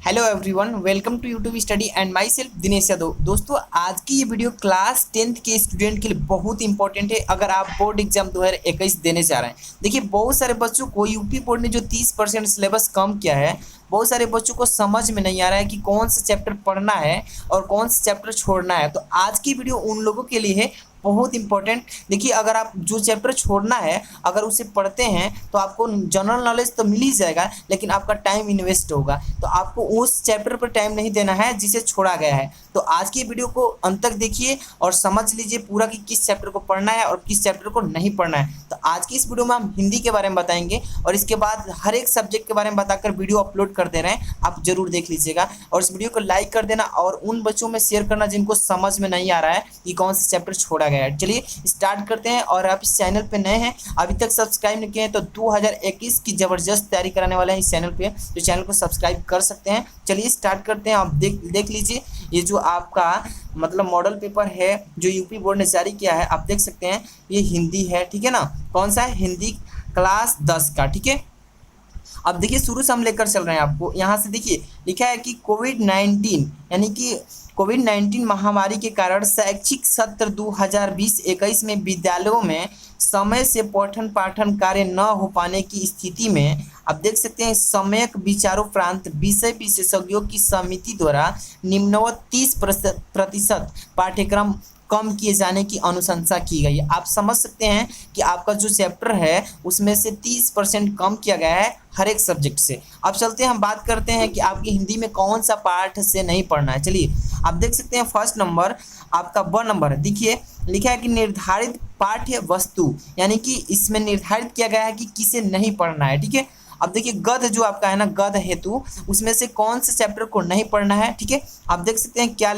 Hello everyone, welcome to YouTube study and myself Dinesh Yadav. दोस्तों, आज की ये वीडियो क्लास 10th के स्टूडेंट के लिए बहुत इंपॉर्टेंट है। अगर आप बोर्ड एग्जाम 2021 देने जा रहे हैं, देखिए बहुत सारे बच्चों को यूपी बोर्ड ने जो 30% सिलेबस कम किया है, बहुत सारे बच्चों को समझ में नहीं आ रहा है कि कौन सा चैप्टर पढ़ना है और कौन सा चैप्टर छोड़ना है। तो आज की वीडियो उन लोगों के लिए है, बहुत इंपॉर्टेंट। देखिए, अगर आप जो चैप्टर छोड़ना है अगर उसे पढ़ते हैं तो आपको जनरल नॉलेज तो मिल ही जाएगा, लेकिन आपका टाइम इन्वेस्ट होगा। तो आपको उस चैप्टर पर टाइम नहीं देना है जिसे छोड़ा गया है। तो आज की वीडियो को अंत तक देखिए और समझ लीजिए पूरा कि किस चैप्टर को पढ़ना है और किस चैप्टर को नहीं पढ़ना है। तो आज की इस वीडियो में हम हिंदी के बारे में बताएंगे और इसके बाद हर एक सब्जेक्ट के बारे में बताकर वीडियो अपलोड कर दे रहे हैं, आप जरूर देख लीजिएगा। और इस वीडियो को लाइक कर देना और उन बच्चों में शेयर करना जिनको समझ में नहीं आ रहा है कि कौन सा चैप्टर छोड़ा गया है। चलिए स्टार्ट करते हैं। और आप इस चैनल पे नए हैं, अभी तक सब्सक्राइब नहीं किए हैं, तो 2021 की जबरदस्त तैयारी कराने वाले हैं इस चैनल पे, तो चैनल को सब्सक्राइब कर सकते हैं। चलिए स्टार्ट करते हैं। आप देख लीजिए, ये जो आपका मतलब मॉडल पेपर है जो यूपी बोर्ड ने जारी किया है, आप देख सकते हैं ये हिंदी है, ठीक है ना। कौन सा है? हिंदी क्लास 10 का, ठीक है। अब देखिए शुरू से हम लेकर चल रहे हैं आपको। यहाँ से देखिए लिखा है कि कोविड-19 यानी कि कोविड-19 महामारी के कारण शैक्षिक सत्र 2020-21 में विद्यालयों में समय से पठन पाठन कार्य न हो पाने की स्थिति में आप देख सकते हैं सम्यक विचारोपरांत विषय विशेषज्ञों की समिति द्वारा निम्नवत 30% पाठ्यक्रम कम किए जाने की अनुशंसा की गई है। आप समझ सकते हैं कि आपका जो चैप्टर है उसमें से 30% कम किया गया है हर एक सब्जेक्ट से। अब चलते हैं, हम बात करते हैं कि आपकी हिंदी में कौन सा पार्ट से नहीं पढ़ना है। चलिए आप देख सकते हैं फर्स्ट नंबर आपका ब नंबर है। देखिए लिखा है कि निर्धारित पाठ्य वस्तु, यानी कि इसमें निर्धारित किया गया है कि किसे नहीं पढ़ना है, ठीक है। अब देखिए गद्य जो आपका है ना, गद्य हेतु, उसमें से कौन से चैप्टर को नहीं पढ़ना है, ठीक है। आप देख सकते हैं क्या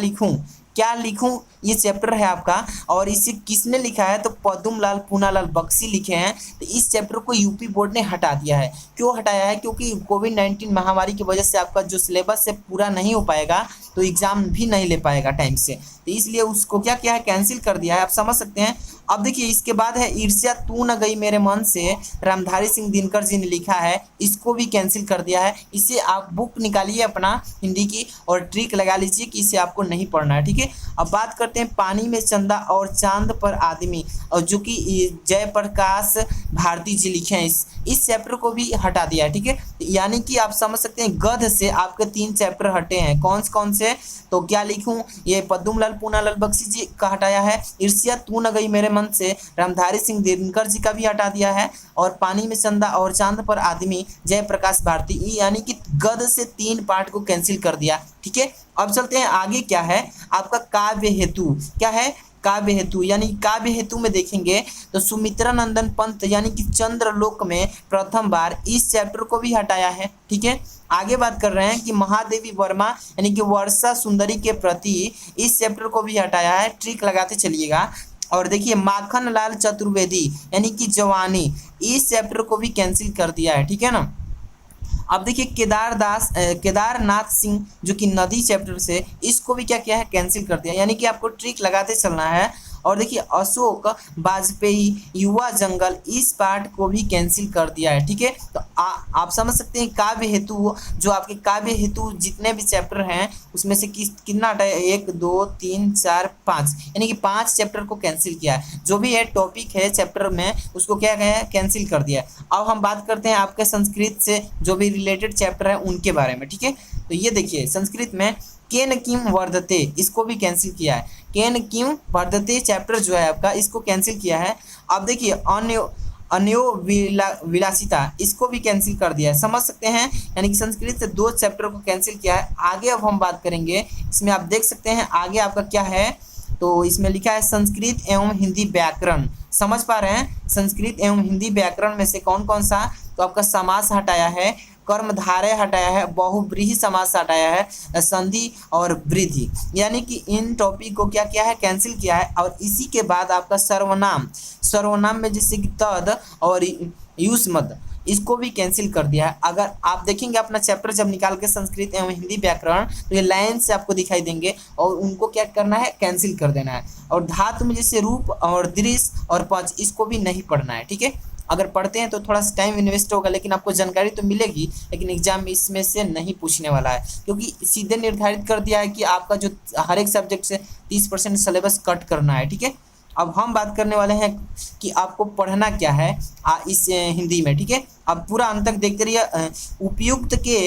लिखूं ये चैप्टर है आपका, और इसे किसने लिखा है? तो पद्मलाल पूनालाल बख्शी लिखे हैं। तो इस चैप्टर को यूपी बोर्ड ने हटा दिया है। क्यों हटाया है? क्योंकि कोविड-19 महामारी की वजह से आपका जो सिलेबस है पूरा नहीं हो पाएगा, तो एग्जाम भी नहीं ले पाएगा टाइम से, तो इसलिए उसको क्या किया है? कैंसिल कर दिया है। आप समझ सकते हैं। अब देखिए इसके बाद है ईर्ष्या तू न गई मेरे मन से, रामधारी सिंह दिनकर जी ने लिखा है, इसको भी कैंसिल कर दिया है। इसे आप बुक निकालिए अपना हिंदी की और ट्रिक लगा लीजिए कि इसे आपको नहीं पढ़ना है, ठीक है। अब बात करते हैं पानी में चंदा और चांद पर आदमी, और जो कि जयप्रकाश भारती जी लिखे हैं, इस चैप्टर को भी हटा दिया है, ठीक है। यानी कि आप समझ सकते हैं गद्य से आपके 3 चैप्टर हटे हैं। कौन से? तो क्या लिखूं? ये पद्मलाल पूनालाल बख्शी जी का हटाया है, ईर्ष्या तू न गई मेरे मन से रामधारी सिंह दिनकर जी का भी हटा दिया है, और पानी में चंदा और चांद पर आदमी जयप्रकाश भारती, यानी कि गद्य से 3 पार्ट को कैंसिल कर दिया, ठीक है। अब चलते हैं आगे। क्या है आपका काव्य हेतु? क्या है? काव्य हेतु, यानी काव्य हेतु में देखेंगे तो सुमित्रा नंदन पंत यानी कि चंद्रलोक में प्रथम बार, इस चैप्टर को भी हटाया है, ठीक है। आगे बात कर रहे हैं कि महादेवी वर्मा यानी कि वर्षा सुंदरी के प्रति, इस चैप्टर को भी हटाया है। ट्रिक लगाते चलिएगा। और देखिए माखन लाल चतुर्वेदी यानी कि जवानी, इस चैप्टर को भी कैंसिल कर दिया है, ठीक है ना। अब देखिए केदारनाथ सिंह जो कि नदी चैप्टर से, इसको भी क्या किया है? कैंसिल कर दिया। यानी कि आपको ट्रिक लगाते चलना है। और देखिए अशोक वाजपेयी युवा जंगल, इस पार्ट को भी कैंसिल कर दिया है, ठीक है। तो आप समझ सकते हैं काव्य हेतु, जो आपके काव्य हेतु जितने भी चैप्टर हैं उसमें से कितना हटा है? 1 2 3 4 5, यानी कि 5 चैप्टर को कैंसिल किया है। जो भी है टॉपिक है चैप्टर में उसको क्या गया है? कैंसिल कर दिया है। अब हम बात करते हैं आपके संस्कृत से जो भी रिलेटेड चैप्टर है उनके बारे में, ठीक है। तो ये देखिए संस्कृत में केन किम वर्धते, इसको भी कैंसिल किया है। केन किम वर्धते चैप्टर जो है आपका, इसको कैंसिल किया है। अब देखिए अन्यो विलासिता, इसको भी कैंसिल कर दिया है। समझ सकते हैं, यानी कि संस्कृत से 2 चैप्टर को कैंसिल किया है। आगे अब हम बात करेंगे, इसमें आप देख सकते हैं आगे आपका क्या है। तो इसमें लिखा है संस्कृत एवं हिंदी व्याकरण, समझ पा रहे हैं? संस्कृत एवं हिंदी व्याकरण में से कौन सा? तो आपका समास हटाया है, कर्मधारय हटाया है, बहुव्रीहि समास हटाया है, संधि और वृद्धि, यानी कि इन टॉपिक को क्या किया है? कैंसिल किया है। और इसी के बाद आपका सर्वनाम में जैसे कि तद और युष्मद, इसको भी कैंसिल कर दिया है। अगर आप देखेंगे अपना चैप्टर जब निकाल के संस्कृत एवं हिंदी व्याकरण, तो ये लाइन से आपको दिखाई देंगे और उनको क्या करना है? कैंसिल कर देना है। और धातु में जैसे रूप और दृश्य और पच, इसको भी नहीं पढ़ना है, ठीक है। अगर पढ़ते हैं तो थोड़ा सा टाइम इन्वेस्ट होगा, लेकिन आपको जानकारी तो मिलेगी, लेकिन एग्जाम में इसमें से नहीं पूछने वाला है, क्योंकि सीधे निर्धारित कर दिया है कि आपका जो हर एक सब्जेक्ट से 30% सिलेबस कट करना है। ठीक है, अब हम बात करने वाले हैं कि आपको पढ़ना क्या है इस हिंदी में। ठीक है, अब पूरा अंत तक देखते रहिए। उपयुक्त के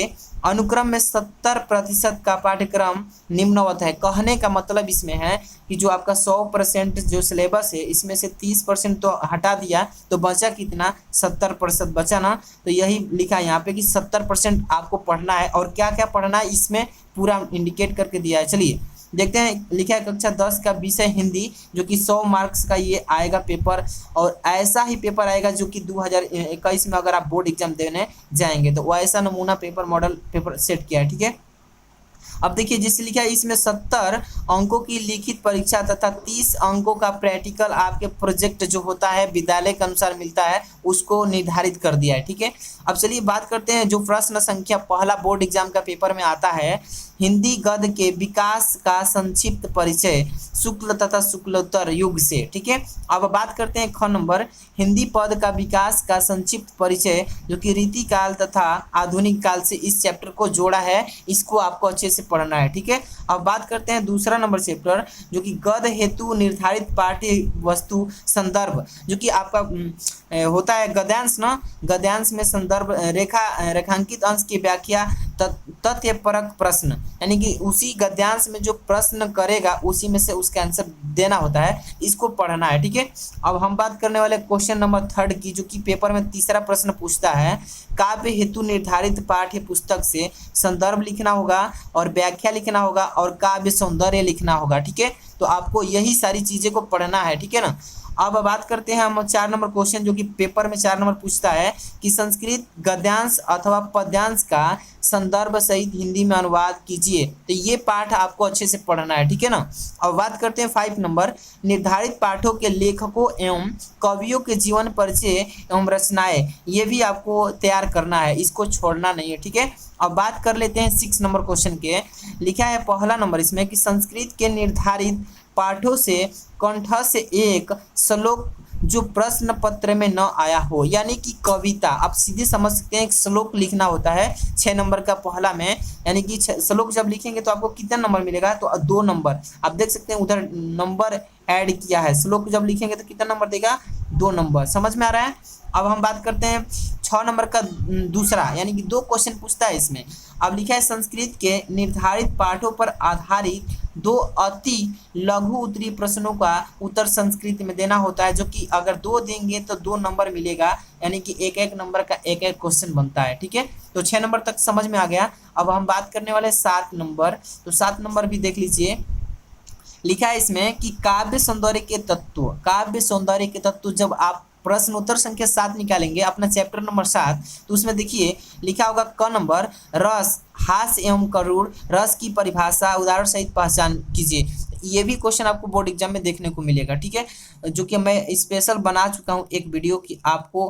अनुक्रम में 70% का पाठ्यक्रम निम्नवत है। कहने का मतलब इसमें है कि जो आपका 100% जो सिलेबस है, इसमें से 30% तो हटा दिया, तो बचा कितना, 70% बचा ना। तो यही लिखा है यहाँ पे कि 70% आपको पढ़ना है, और क्या क्या पढ़ना है इसमें पूरा इंडिकेट करके दिया है। चलिए देखते हैं, लिखा है कक्षा 10 का विषय हिंदी, जो कि 100 मार्क्स का ये आएगा पेपर, और ऐसा ही पेपर आएगा जो कि 2021 में अगर आप बोर्ड एग्जाम देने जाएंगे तो वो ऐसा नमूना पेपर मॉडल पेपर सेट किया है। ठीक है, अब देखिए जिससे लिखा है इसमें 70 अंकों की लिखित परीक्षा तथा 30 अंकों का प्रैक्टिकल आपके प्रोजेक्ट जो होता है विद्यालय के अनुसार मिलता है, उसको निर्धारित कर दिया है। ठीक है, अब चलिए बात करते हैं जो प्रश्न संख्या पहला बोर्ड एग्जाम का पेपर में आता है, हिंदी गद्य के विकास का संक्षिप्त परिचय शुक्ल तथा शुक्लोत्तर युग से। ठीक है, अब बात करते हैं ख नंबर, हिंदी पद का विकास का संक्षिप्त परिचय, जो कि रीति काल तथा आधुनिक काल से इस चैप्टर को जोड़ा है, इसको आपको अच्छे से पढ़ना है। ठीक है, अब बात करते हैं दूसरा नंबर चैप्टर, जो कि गद्य हेतु निर्धारित पाठ्य वस्तु संदर्भ, जो कि आपका होता है गद्यांश ना, गद्यांश में संदर्भ रेखांकित अंश की व्याख्या तथ्यपरक प्रश्न, यानी कि उसी गद्यांश में जो प्रश्न करेगा उसी में से उसका आंसर देना होता है, इसको पढ़ना है। ठीक है, अब हम बात करने वाले क्वेश्चन नंबर 3 की, जो कि पेपर में तीसरा प्रश्न पूछता है, काव्य हेतु निर्धारित पाठ्य पुस्तक से संदर्भ लिखना होगा और व्याख्या लिखना होगा और काव्य सौंदर्य लिखना होगा। ठीक है, तो आपको यही सारी चीजें को पढ़ना है। ठीक है ना, अब बात करते हैं हम 4 नंबर क्वेश्चन, जो कि पेपर में 4 नंबर पूछता है कि संस्कृत गद्यांश अथवा पद्यांश का संदर्भ सहित हिंदी में अनुवाद कीजिए। तो ये पाठ आपको अच्छे से पढ़ना है। ठीक है ना, अब बात करते हैं 5 नंबर, निर्धारित पाठों के लेखकों एवं कवियों के जीवन परिचय एवं रचनाएं, ये भी आपको तैयार करना है, इसको छोड़ना नहीं है। ठीक है, अब बात कर लेते हैं 6 नंबर क्वेश्चन के, लिखा है पहला नंबर इसमें कि संस्कृत के निर्धारित पाठों से कंठस्थ एक श्लोक जो प्रश्न पत्र में न आया हो, यानी कि कविता, आप सीधे समझ सकते हैं एक श्लोक लिखना होता है 6 नंबर का पहला में, यानी कि श्लोक जब लिखेंगे तो आपको कितना नंबर मिलेगा, तो 2 नंबर। आप देख सकते हैं उधर नंबर ऐड किया है, श्लोक जब लिखेंगे तो कितना नंबर देगा, 2 नंबर। समझ में आ रहा है। अब हम बात करते हैं 6 नंबर का दूसरा, यानी कि 2 क्वेश्चन पूछता है इसमें। अब लिखा है संस्कृत के निर्धारित पाठों पर आधारित 2 अति लघु उत्तरीय प्रश्नों का उत्तर संस्कृत में देना होता है, जो कि अगर 2 देंगे तो 2 नंबर मिलेगा, यानी कि 1-1 नंबर का 1-1 क्वेश्चन बनता है। ठीक है, तो 6 नंबर तक समझ में आ गया। अब हम बात करने वाले 7 नंबर, तो 7 नंबर भी देख लीजिए, लिखा है इसमें कि काव्य सौंदर्य के तत्व, काव्य सौंदर्य के तत्व जब आप प्रश्न उत्तर संख्या 7 निकालेंगे अपना चैप्टर नंबर 7, तो उसमें देखिए लिखा होगा क नंबर, रस हास्य एवं करुण रस की परिभाषा उदाहरण सहित पहचान कीजिए। ये भी क्वेश्चन आपको बोर्ड एग्जाम में देखने को मिलेगा। ठीक है, जो कि मैं स्पेशल बना चुका हूँ एक वीडियो की, आपको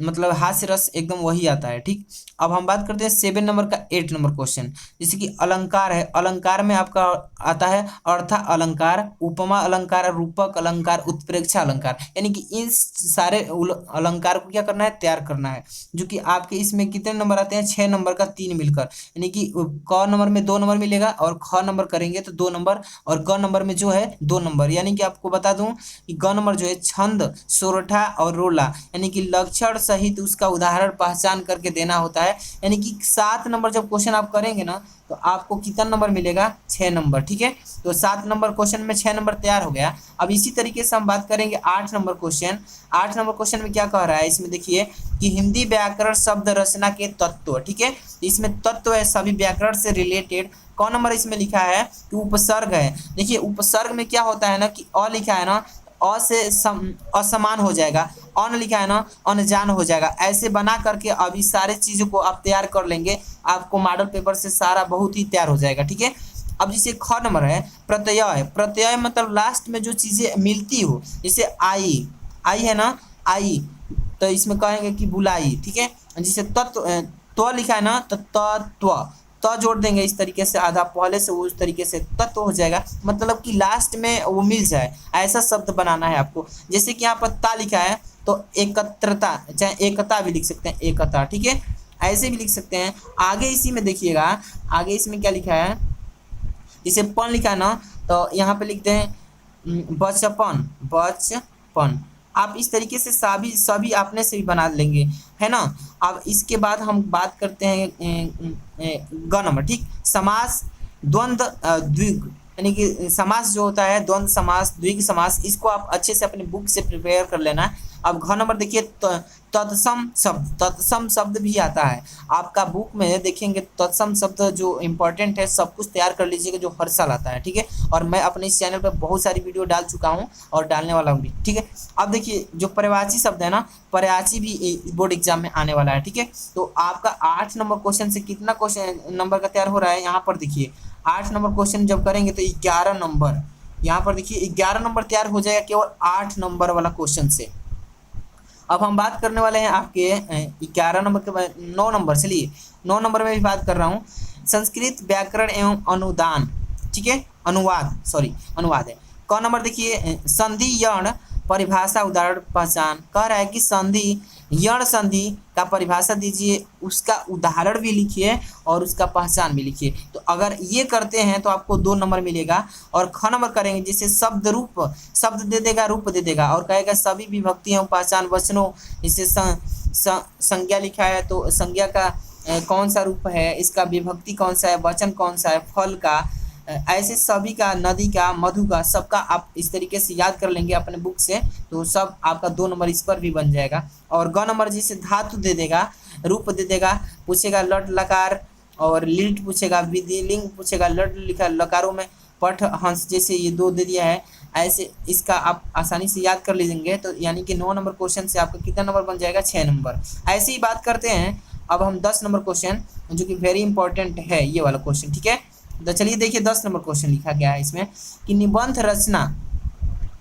मतलब हास्य रस एकदम वही आता है। ठीक, अब हम बात करते हैं 7 नंबर का 8 नंबर क्वेश्चन, जैसे कि अलंकार है, अलंकार में आपका आता है अर्थ अलंकार, उपमा अलंकार, रूपक अलंकार, उत्प्रेक्षा अलंकार, यानी कि इन सारे अलंकार को क्या करना है, तैयार करना है, जो कि आपके इसमें कितने नंबर आते हैं, 6 नंबर का 3 मिलकर, यानी कि क नंबर में 2 नंबर मिलेगा और ख नंबर करेंगे तो 2 नंबर, और ग नंबर में जो है 2 नंबर। यानी कि आपको बता दूं कि ग नंबर जो है छंद, सोरठा और रोला, यानी कि लक्षण सहित उसका उदाहरण पहचान करके देना होता है। यानी कि 7 नंबर जब क्वेश्चन आप करेंगे ना तो आपको कितना नंबर मिलेगा, 6 नंबर। ठीक है, तो 7 नंबर क्वेश्चन में 6 नंबर तैयार हो गया। अब इसी तरीके से हम बात करेंगे 8 नंबर क्वेश्चन। 8 नंबर क्वेश्चन में क्या कह रहा है, इसमें देखिए कि हिंदी व्याकरण शब्द रचना के तत्व। ठीक है, इसमें तत्व है सभी व्याकरण से रिलेटेड। कौन नंबर इसमें लिखा है कि उपसर्ग है। देखिए उपसर्ग में क्या होता है ना कि अ लिखा है ना, अ से असमान हो जाएगा, अन लिखा है ना अनजान हो जाएगा। ऐसे बना करके अभी सारे चीज़ों को आप तैयार कर लेंगे, आपको मॉडल पेपर से सारा बहुत ही तैयार हो जाएगा। ठीक है, अब जैसे ख नंबर है प्रत्यय, प्रत्यय मतलब लास्ट में जो चीज़ें मिलती हो, जैसे आई, आई है ना आई, तो इसमें कहेंगे कि बुलाई। ठीक है, जैसे तत्व, तो लिखा है ना तो तत्व, तो जोड़ देंगे इस तरीके से, आधा पहले से उस तरीके से तत्व हो जाएगा, मतलब कि लास्ट में वो मिल जाए, ऐसा शब्द बनाना है आपको। जैसे कि यहाँ पर ता लिखा है तो एकत्रता, चाहे एकता भी लिख सकते हैं, एकता, ठीक है, ऐसे भी लिख सकते हैं। आगे इसी में देखिएगा, आगे इसमें क्या लिखा है, जैसे पन लिखा है ना, तो यहाँ पे लिखते हैं बचपन, बचपन। आप इस तरीके से सभी सभी अपने से भी बना लेंगे, है ना। अब इसके बाद हम बात करते हैं ग नंबर, ठीक। समास, द्वंद्व, द्विग, यानी कि समास जो होता है, द्वंद्व समास, द्विग समास, इसको आप अच्छे से अपने बुक से प्रिपेयर कर लेना है। अब घ नंबर देखिए, तत्सम शब्द, तत्सम शब्द भी आता है आपका बुक में, देखेंगे तत्सम शब्द जो इम्पोर्टेंट है, सब कुछ तैयार कर लीजिएगा, जो हर साल आता है, ठीक है। और मैं अपने इस चैनल पर बहुत सारी वीडियो डाल चुका हूँ और डालने वाला हूँ भी, ठीक है। अब देखिए जो पर्यायवाची शब्द है ना, पर्यायवाची भी बोर्ड एग्जाम में आने वाला है, ठीक है। तो आपका 8 नंबर क्वेश्चन से कितना क्वेश्चन नंबर का तैयार हो रहा है, यहाँ पर देखिए 8 नंबर क्वेश्चन जब करेंगे तो 11 नंबर, यहाँ पर देखिए 11 नंबर तैयार हो जाएगा केवल 8 नंबर वाला क्वेश्चन से। अब हम बात करने वाले हैं आपके 11 नंबर के बाद 9 नंबर, चलिए 9 नंबर में भी बात कर रहा हूँ, संस्कृत व्याकरण एवं अनुदान, ठीक है, अनुवाद, सॉरी अनुवाद है। क नंबर देखिए, संधि यण परिभाषा उदाहरण पहचान, कह रहा है कि संधि, यण संधि का परिभाषा दीजिए, उसका उदाहरण भी लिखिए और उसका पहचान भी लिखिए। तो अगर ये करते हैं तो आपको 2 नंबर मिलेगा। और ख नंबर करेंगे, जैसे शब्द रूप, शब्द दे देगा, रूप दे देगा, और कहेगा सभी विभक्तियों पहचान वचनों, जैसे संज्ञा लिखा है तो संज्ञा का कौन सा रूप है, इसका विभक्ति कौन सा है, वचन कौन सा है, फल का, ऐसे सभी का, नदी का, मधु का, सबका आप इस तरीके से याद कर लेंगे अपने बुक से, तो सब आपका 2 नंबर इस पर भी बन जाएगा। और ग नंबर जैसे धातु दे देगा, रूप दे देगा, पूछेगा लट लकार, और लिट पूछेगा, विधिलिंग पूछेगा, लट लिखा लकारों में, पठ हंस, जैसे ये 2 दे दिया है, ऐसे इसका आप आसानी से याद कर लीजिएंगे। तो यानी कि 9 नंबर क्वेश्चन से आपका कितना नंबर बन जाएगा, 6 नंबर। ऐसे ही बात करते हैं अब हम 10 नंबर क्वेश्चन, जो कि वेरी इंपॉर्टेंट है ये वाला क्वेश्चन, ठीक है। तो चलिए देखिए 10 नंबर क्वेश्चन लिखा गया है इसमें कि निबंध रचना,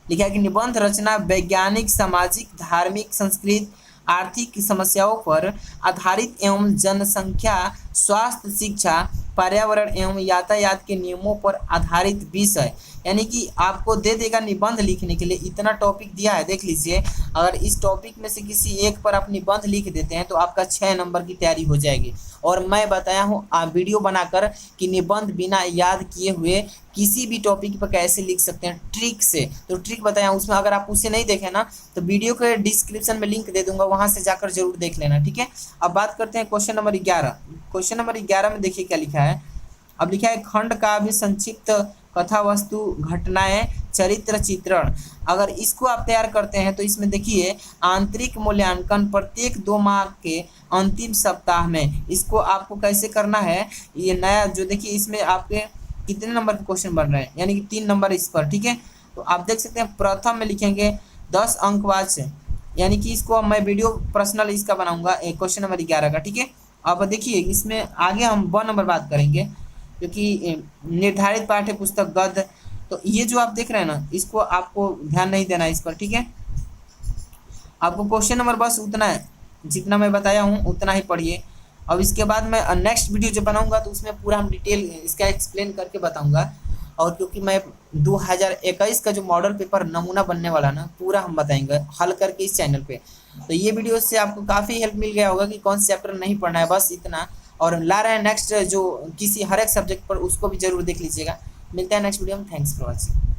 लिखा है कि निबंध रचना वैज्ञानिक, सामाजिक, धार्मिक, संस्कृत, आर्थिक समस्याओं पर आधारित एवं जनसंख्या, स्वास्थ्य, शिक्षा, पर्यावरण एवं यातायात के नियमों पर आधारित विषय, यानी कि आपको दे देगा निबंध लिखने के लिए, इतना टॉपिक दिया है, देख लीजिए। अगर इस टॉपिक में से किसी एक पर आप निबंध लिख देते हैं तो आपका 6 नंबर की तैयारी हो जाएगी। और मैं बताया हूँ वीडियो बनाकर कि निबंध बिना याद किए हुए किसी भी टॉपिक पर कैसे लिख सकते हैं ट्रिक से, तो ट्रिक बताया उसमें, अगर आप उसे नहीं देखें ना तो वीडियो के डिस्क्रिप्शन में लिंक दे दूंगा, वहां से जाकर जरूर देख लेना, ठीक है। अब बात करते हैं क्वेश्चन नंबर 11। क्वेश्चन नंबर 11 में देखिए क्या लिखा है। अब लिखा है खंड काव्य, संक्षिप्त कथा वस्तु, घटनाएं, चरित्र चित्रण। अगर इसको आप तैयार करते हैं तो इसमें देखिए आंतरिक मूल्यांकन प्रत्येक 2 माह के अंतिम सप्ताह में, इसको आपको कैसे करना है, ये नया जो देखिए इसमें आपके कितने नंबर के क्वेश्चन बन रहे हैं, यानी कि 3 नंबर इस पर, ठीक है। तो आप देख सकते हैं प्रथम में लिखेंगे 10 अंक वाच्य, यानी कि इसको मैं वीडियो पर्सनल इसका बनाऊंगा क्वेश्चन नंबर 11 का, ठीक है। अब देखिए इसमें आगे हम 1 नंबर बात करेंगे, क्योंकि निर्धारित पाठ्य पुस्तक गद्य, तो ये जो आप देख रहे हैं ना, इसको आपको ध्यान नहीं देना है इस पर, ठीक है। आपको क्वेश्चन नंबर बस उतना है, जितना मैं बताया हूँ उतना ही पढ़िए। अब इसके बाद मैं नेक्स्ट वीडियो जो बनाऊंगा तो उसमें पूरा हम डिटेल इसका एक्सप्लेन करके बताऊंगा। और क्योंकि मैं 2021 का जो मॉडल पेपर नमूना बनने वाला ना, पूरा हम बताएंगे हल करके इस चैनल पे। तो ये वीडियो से आपको काफ़ी हेल्प मिल गया होगा कि कौन से चैप्टर नहीं पढ़ना है, बस इतना। और ला रहे हैं नेक्स्ट जो किसी हर एक सब्जेक्ट पर, उसको भी जरूर देख लीजिएगा। मिलता है नेक्स्ट वीडियो में, थैंक्स फॉर वॉचिंग।